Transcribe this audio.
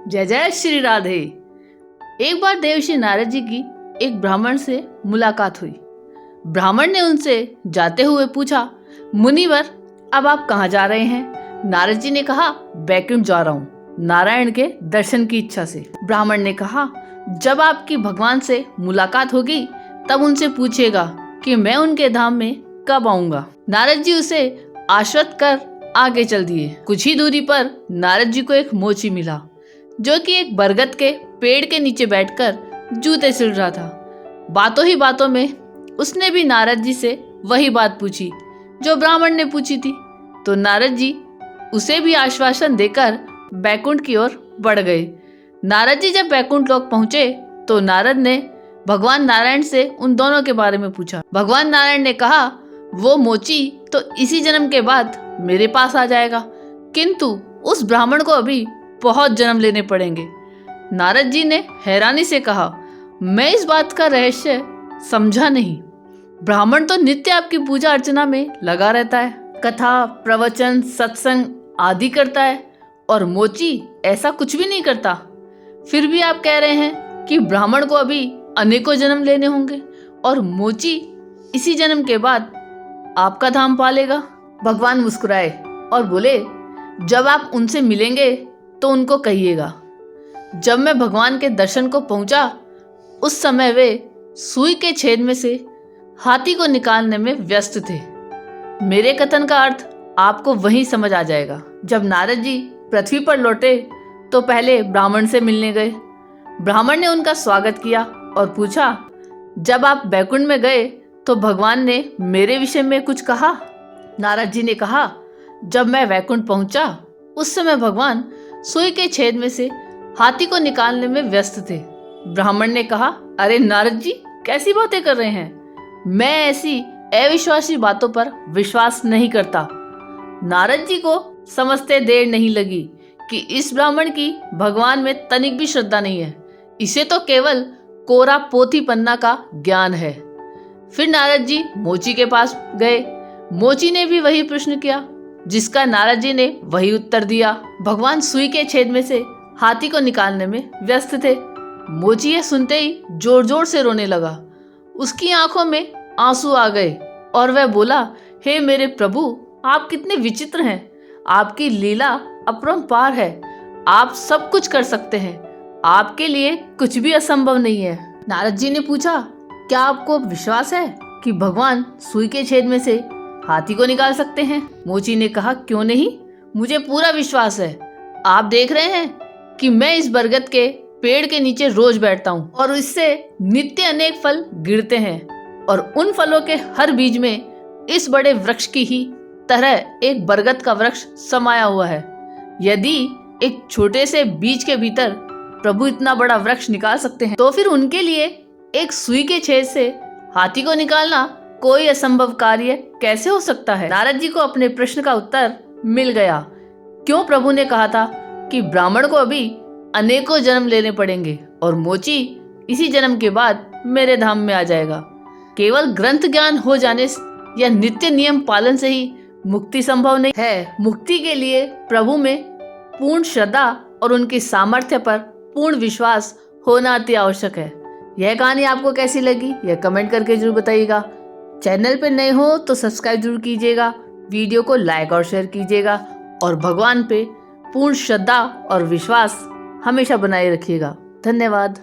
जय जय श्री राधे। एक बार देवर्षि नारद जी की एक ब्राह्मण से मुलाकात हुई। ब्राह्मण ने उनसे जाते हुए पूछा, मुनिवर अब आप कहाँ जा रहे हैं? नारद जी ने कहा, बैकुंठ जा रहा हूँ, नारायण के दर्शन की इच्छा से। ब्राह्मण ने कहा, जब आपकी भगवान से मुलाकात होगी तब उनसे पूछिएगा कि मैं उनके धाम में कब आऊंगा। नारद जी उसे आश्वस्त कर आगे चल दिए। कुछ ही दूरी पर नारद जी को एक मोची मिला जो कि एक बरगद के पेड़ के नीचे बैठकर जूते सिल रहा था। बातों ही बातों में उसने भी नारद जी से वही बात पूछी जो ब्राह्मण ने पूछी थी। तो नारद जी उसे भी आश्वासन देकर बैकुंठ की ओर बढ़ गए। नारद जी जब बैकुंठ लोक पहुंचे तो नारद ने भगवान नारायण से उन दोनों के बारे में पूछा। भगवान नारायण ने कहा, वो मोची तो इसी जन्म के बाद मेरे पास आ जाएगा, किंतु उस ब्राह्मण को अभी बहुत जन्म लेने पड़ेंगे। नारद जी ने हैरानी से कहा, मैं इस बात का रहस्य समझा नहीं। ब्राह्मण तो नित्य आपकी पूजा अर्चना में लगा रहता है, कथा प्रवचन सत्संग आदि करता है, और मोची ऐसा कुछ भी नहीं करता। फिर भी आप कह रहे हैं कि ब्राह्मण को अभी अनेकों जन्म लेने होंगे और मोची इसी जन्म के बाद आपका धाम पालेगा। भगवान मुस्कुराए और बोले, जब आप उनसे मिलेंगे तो उनको कहिएगा, जब मैं भगवान के दर्शन को पहुंचा उस समय वे सुई के छेद में से हाथी को निकालने में व्यस्त थे। मेरे कथन का अर्थ आपको वहीं समझ आ जाएगा। जब नारद जी पृथ्वी पर लौटे तो पहले ब्राह्मण से मिलने गए। ब्राह्मण ने उनका स्वागत किया और पूछा, जब आप बैकुंठ में गए तो भगवान ने मेरे विषय में कुछ कहा? नारद जी ने कहा, जब मैं वैकुंठ पहुंचा उस समय भगवान सुई के छेद में से हाथी को निकालने में व्यस्त थे। ब्राह्मण ने कहा, अरे नारद जी कैसी बातें कर रहे हैं, मैं ऐसी अविश्वासी बातों पर विश्वास नहीं करता। नारद जी को समझते देर नहीं लगी कि इस ब्राह्मण की भगवान में तनिक भी श्रद्धा नहीं है, इसे तो केवल कोरा पोथी पन्ना का ज्ञान है। फिर नारद जी मोची के पास गए। मोची ने भी वही प्रश्न किया जिसका नारद जी ने वही उत्तर दिया। भगवान सुई के छेद में से हाथी को निकालने में व्यस्त थे। मोची ये सुनते ही जोर जोर से रोने लगा। उसकी आंखों में आंसू आ गए और वह बोला, हे मेरे प्रभु, आप कितने विचित्र हैं, आपकी लीला अपरंपार है, आप सब कुछ कर सकते हैं, आपके लिए कुछ भी असंभव नहीं है। नारद जी ने पूछा, क्या आपको विश्वास है कि भगवान सुई के छेद में से हाथी को निकाल सकते हैं? मोची ने कहा, क्यों नहीं, मुझे पूरा विश्वास है। आप देख रहे हैं कि मैं इस बरगद के पेड़ के नीचे रोज बैठता हूँ और इससे नित्य अनेक फल गिरते हैं, और उन फलों के हर बीज में इस बड़े वृक्ष की ही तरह एक बरगद का वृक्ष समाया हुआ है। यदि एक छोटे से बीज के भीतर प्रभु इतना बड़ा वृक्ष निकाल सकते हैं, तो फिर उनके लिए एक सुई के छेद से हाथी को निकालना कोई असंभव कार्य कैसे हो सकता है? नारद जी को अपने प्रश्न का उत्तर मिल गया। क्यों प्रभु ने कहा था कि ब्राह्मण को अभी अनेकों जन्म लेने पड़ेंगे और मोची इसी जन्म के बाद मेरे धाम में आ जाएगा। केवल ग्रंथ ज्ञान हो जाने या नित्य नियम पालन से ही मुक्ति संभव नहीं है। मुक्ति के लिए प्रभु में पूर्ण श्रद्धा और उनकी सामर्थ्य पर पूर्ण विश्वास होना अति आवश्यक है। यह कहानी आपको कैसी लगी यह कमेंट करके जरूर बताइएगा। चैनल पर नए हो तो सब्सक्राइब जरूर कीजिएगा, वीडियो को लाइक और शेयर कीजिएगा, और भगवान पे पूर्ण श्रद्धा और विश्वास हमेशा बनाए रखिएगा। धन्यवाद।